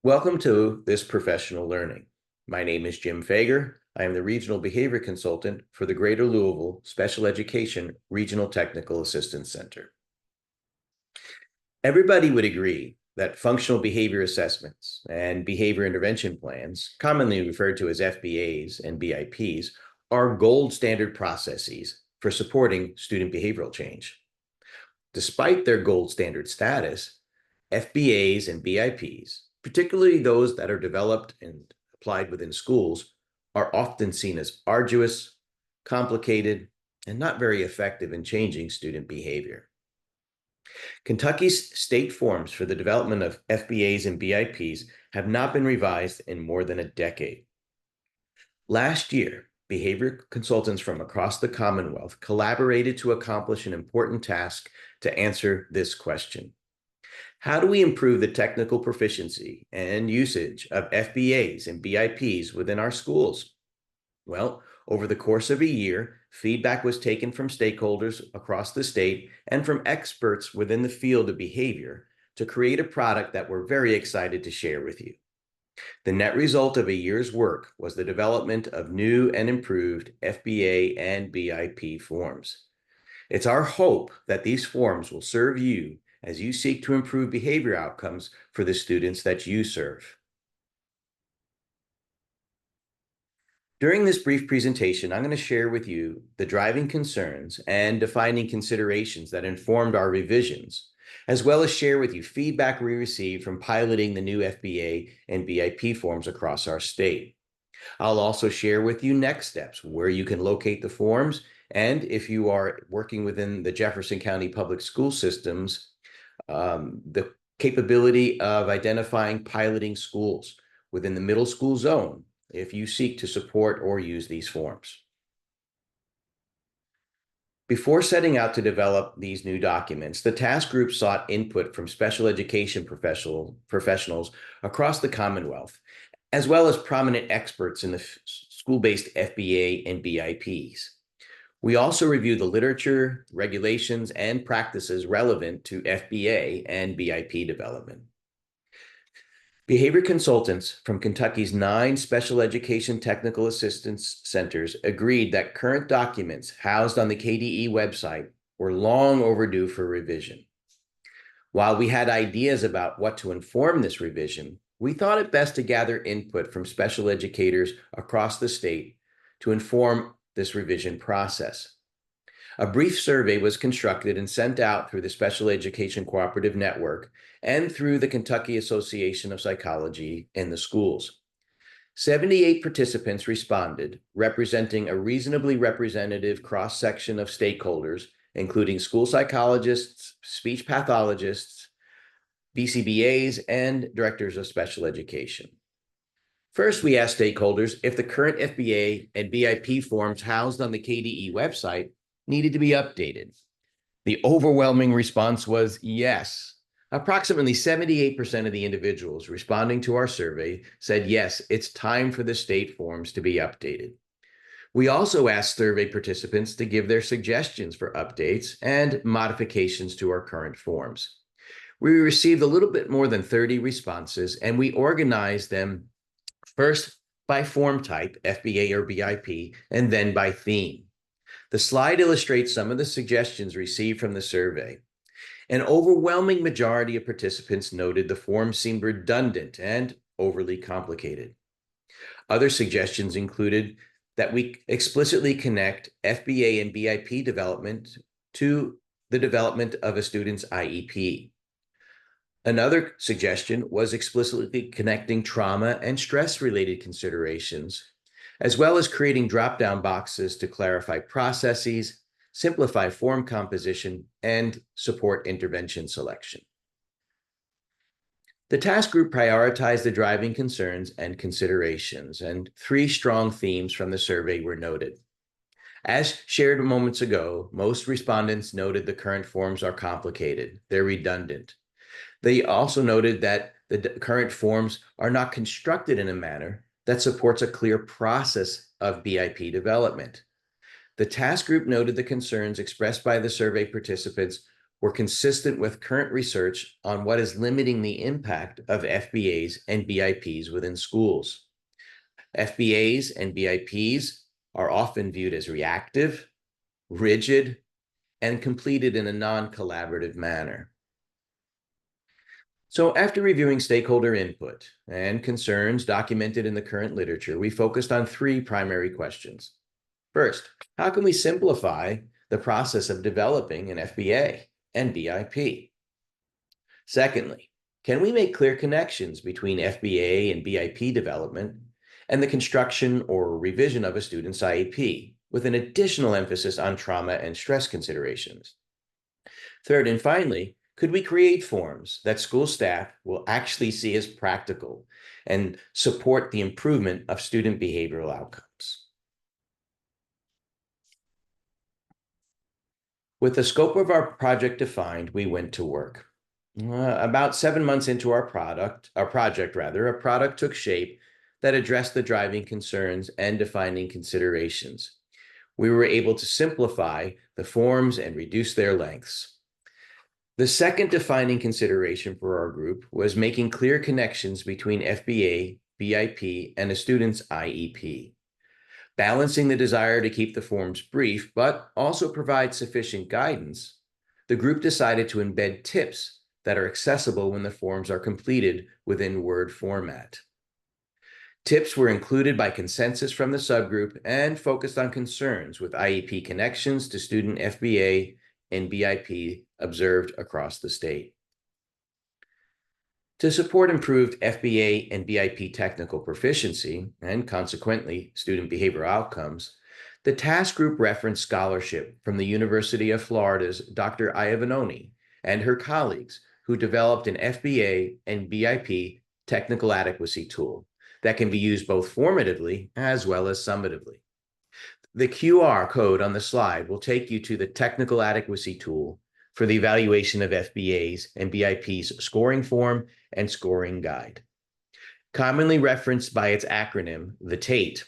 Welcome to this professional learning. My name is Jim Fager. I am the Regional Behavior Consultant for the Greater Louisville Special Education Regional Technical Assistance Center. Everybody would agree that functional behavior assessments and behavior intervention plans, commonly referred to as FBAs and BIPs, are gold standard processes for supporting student behavioral change. Despite their gold standard status, FBAs and BIPs, particularly those that are developed and applied within schools, are often seen as arduous, complicated, and not very effective in changing student behavior. Kentucky's state forms for the development of FBAs and BIPs have not been revised in more than a decade. Last year, behavior consultants from across the Commonwealth collaborated to accomplish an important task to answer this question. How do we improve the technical proficiency and usage of FBAs and BIPs within our schools? Well, over the course of a year, feedback was taken from stakeholders across the state and from experts within the field of behavior to create a product that we're very excited to share with you. The net result of a year's work was the development of new and improved FBA and BIP forms. It's our hope that these forms will serve you as you seek to improve behavior outcomes for the students that you serve. During this brief presentation, I'm going to share with you the driving concerns and defining considerations that informed our revisions, as well as share with you feedback we received from piloting the new FBA and BIP forms across our state. I'll also share with you next steps, where you can locate the forms, and if you are working within the Jefferson County Public School Systems, the capability of identifying piloting schools within the middle school zone if you seek to support or use these forms. Before setting out to develop these new documents, the task group sought input from special education professionals across the Commonwealth, as well as prominent experts in the school-based FBA and BIPs. We also reviewed the literature, regulations, and practices relevant to FBA and BIP development. Behavior consultants from Kentucky's 9 special education technical assistance centers agreed that current documents housed on the KDE website were long overdue for revision. While we had ideas about what to inform this revision, we thought it best to gather input from special educators across the state to inform this revision process. A brief survey was constructed and sent out through the Special Education Cooperative Network and through the Kentucky Association of Psychology in the schools. 78 participants responded, representing a reasonably representative cross-section of stakeholders, including school psychologists, speech pathologists, BCBAs, and directors of special education. First, we asked stakeholders if the current FBA and BIP forms housed on the KDE website needed to be updated. The overwhelming response was yes. Approximately 78% of the individuals responding to our survey said yes, it's time for the state forms to be updated. We also asked survey participants to give their suggestions for updates and modifications to our current forms. We received a little bit more than 30 responses, and we organized them first by form type, FBA or BIP, and then by theme. The slide illustrates some of the suggestions received from the survey. An overwhelming majority of participants noted the form seemed redundant and overly complicated. Other suggestions included that we explicitly connect FBA and BIP development to the development of a student's IEP. Another suggestion was explicitly connecting trauma and stress-related considerations, as well as creating drop-down boxes to clarify processes, simplify form composition, and support intervention selection. The task group prioritized the driving concerns and considerations, and 3 strong themes from the survey were noted. As shared moments ago, most respondents noted the current forms are complicated, they're redundant. They also noted that the current forms are not constructed in a manner that supports a clear process of BIP development. The task group noted the concerns expressed by the survey participants were consistent with current research on what is limiting the impact of FBAs and BIPs within schools. FBAs and BIPs are often viewed as reactive, rigid, and completed in a non-collaborative manner. So after reviewing stakeholder input and concerns documented in the current literature, we focused on three primary questions. First, how can we simplify the process of developing an FBA and BIP? Secondly, can we make clear connections between FBA and BIP development and the construction or revision of a student's IEP, with an additional emphasis on trauma and stress considerations? Third, and finally, could we create forms that school staff will actually see as practical and support the improvement of student behavioral outcomes? With the scope of our project defined, we went to work. About 7 months into our project, a product took shape that addressed the driving concerns and defining considerations. We were able to simplify the forms and reduce their lengths. The second defining consideration for our group was making clear connections between FBA, BIP, and a student's IEP. Balancing the desire to keep the forms brief, but also provide sufficient guidance, the group decided to embed tips that are accessible when the forms are completed within Word format. Tips were included by consensus from the subgroup and focused on concerns with IEP connections to student FBA and BIP observed across the state. To support improved FBA and BIP technical proficiency and consequently student behavioral outcomes, the task group referenced scholarship from the University of Florida's Dr. Iovanoni and her colleagues who developed an FBA and BIP technical adequacy tool that can be used both formatively as well as summatively. The QR code on the slide will take you to the technical adequacy tool for the evaluation of FBAs and BIP's scoring form and scoring guide. Commonly referenced by its acronym, the TATE.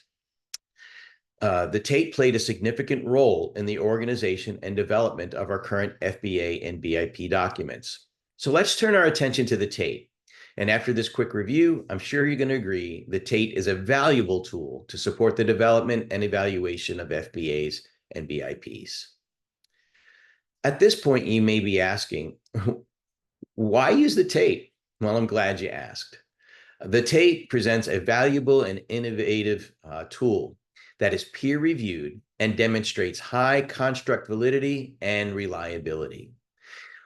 The TATE played a significant role in the organization and development of our current FBA and BIP documents. So let's turn our attention to the TATE. And after this quick review, I'm sure you're going to agree the TATE is a valuable tool to support the development and evaluation of FBAs and BIPs. At this point, you may be asking, why use the TATE? Well, I'm glad you asked. The TATE presents a valuable and innovative tool that is peer-reviewed and demonstrates high construct validity and reliability.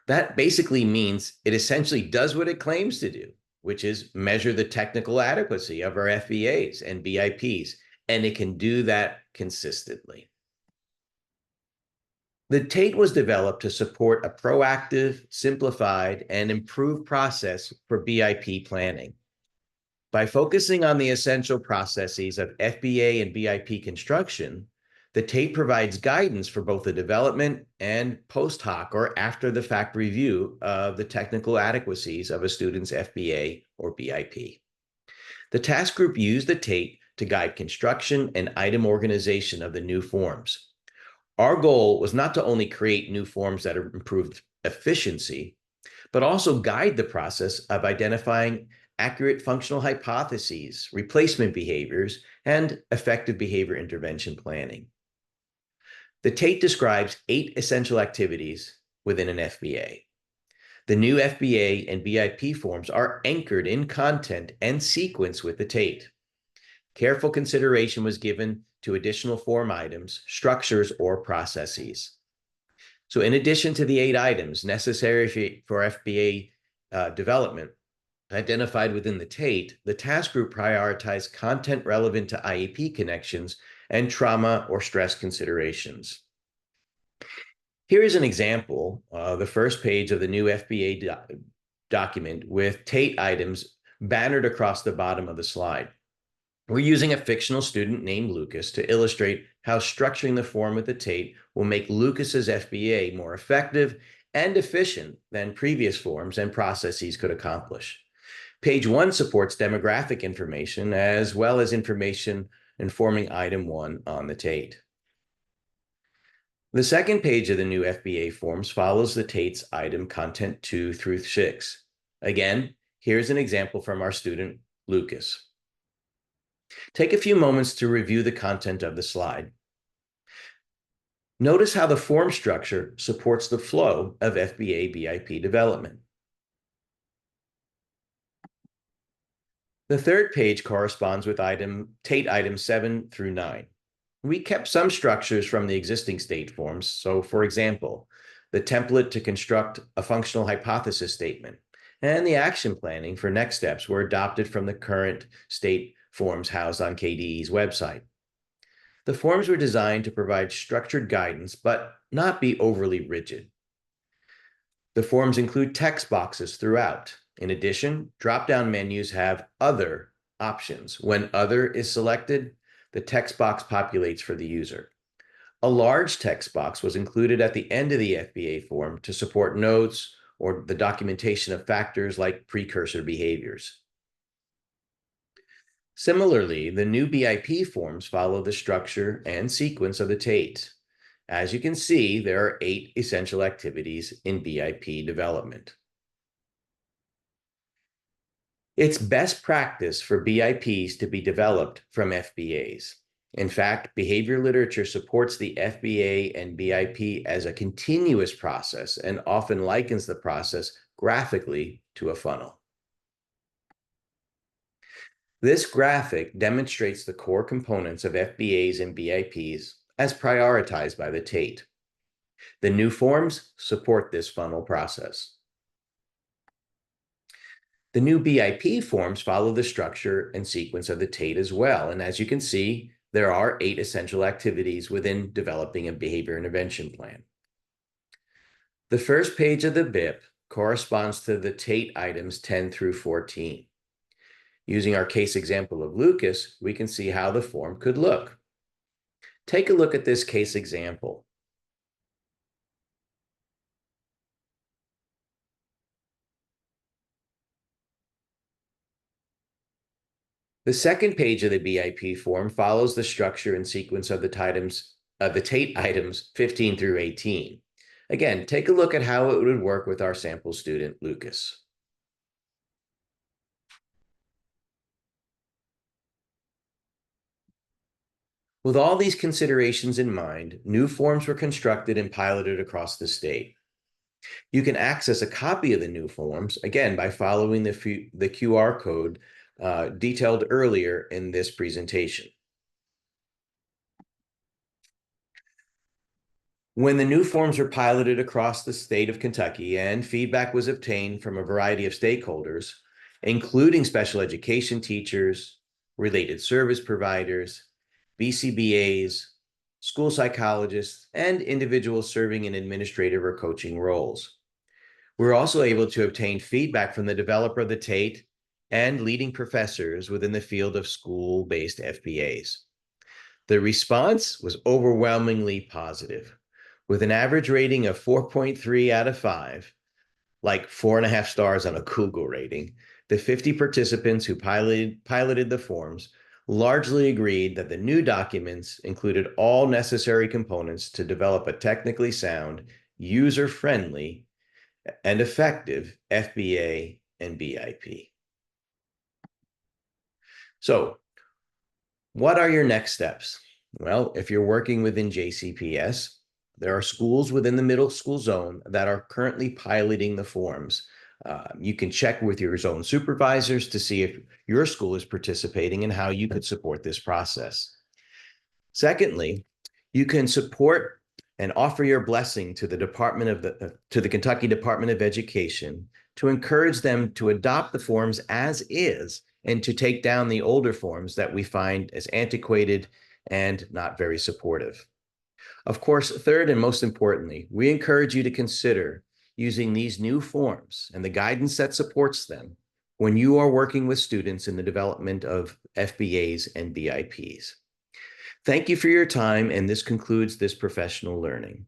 That basically means it essentially does what it claims to do, which is measure the technical adequacy of our FBAs and BIPs, and it can do that consistently. The TATE was developed to support a proactive, simplified, and improved process for BIP planning. By focusing on the essential processes of FBA and BIP construction, the TATE provides guidance for both the development and post hoc or after the fact review of the technical adequacies of a student's FBA or BIP. The task group used the TATE to guide construction and item organization of the new forms. Our goal was not to only create new forms that improved efficiency, but also guide the process of identifying accurate functional hypotheses, replacement behaviors, and effective behavior intervention planning. The TATE describes 8 essential activities within an FBA. The new FBA and BIP forms are anchored in content and sequence with the TATE. Careful consideration was given to additional form items, structures, or processes. So in addition to the 8 items necessary for FBA development identified within the TATE, the task group prioritized content relevant to IEP connections and trauma or stress considerations. Here is an example, the first page of the new FBA document with TATE items bannered across the bottom of the slide. We're using a fictional student named Lucas to illustrate how structuring the form with the TATE will make Lucas's FBA more effective and efficient than previous forms and processes could accomplish. Page 1 supports demographic information as well as information informing item 1 on the TATE. The second page of the new FBA forms follows the TATE's item content 2 through 6. Again, here's an example from our student, Lucas. Take a few moments to review the content of the slide. Notice how the form structure supports the flow of FBA BIP development. The third page corresponds with TATE items 7 through 9. We kept some structures from the existing state forms. So, for example, the template to construct a functional hypothesis statement and the action planning for next steps were adopted from the current state forms housed on KDE's website. The forms were designed to provide structured guidance, but not be overly rigid. The forms include text boxes throughout. In addition, drop-down menus have other options. When other is selected, the text box populates for the user. A large text box was included at the end of the FBA form to support notes or the documentation of factors like precursor behaviors. Similarly, the new BIP forms follow the structure and sequence of the TATE. As you can see, there are 8 essential activities in BIP development. It's best practice for BIPs to be developed from FBAs. In fact, behavior literature supports the FBA and BIP as a continuous process and often likens the process graphically to a funnel. This graphic demonstrates the core components of FBAs and BIPs as prioritized by the TATE. The new forms support this funnel process. The new BIP forms follow the structure and sequence of the TATE as well. And as you can see, there are 8 essential activities within developing a behavior intervention plan. The first page of the BIP corresponds to the TATE items 10 through 14. Using our case example of Lucas, we can see how the form could look. Take a look at this case example. The second page of the BIP form follows the structure and sequence of the TATE items 15 through 18. Again, take a look at how it would work with our sample student, Lucas. With all these considerations in mind, new forms were constructed and piloted across the state. You can access a copy of the new forms, again, by following the QR code detailed earlier in this presentation. When the new forms were piloted across the state of Kentucky and feedback was obtained from a variety of stakeholders, including special education teachers, related service providers, BCBAs, school psychologists, and individuals serving in administrative or coaching roles. We're also able to obtain feedback from the developer of the TATE and leading professors within the field of school-based FBAs. The response was overwhelmingly positive, with an average rating of 4.3 out of 5, like 4.5 stars on a Google rating. The 50 participants who piloted the forms largely agreed that the new documents included all necessary components to develop a technically sound, user-friendly, and effective FBA and BIP. So, what are your next steps? Well, if you're working within JCPS, there are schools within the middle school zone that are currently piloting the forms. You can check with your zone supervisors to see if your school is participating and how you could support this process. Secondly, you can support and offer your blessing to the Kentucky Department of Education to encourage them to adopt the forms as is and to take down the older forms that we find as antiquated and not very supportive. Of course, third and most importantly, we encourage you to consider using these new forms and the guidance that supports them when you are working with students in the development of FBAs and BIPs. Thank you for your time, and this concludes this professional learning.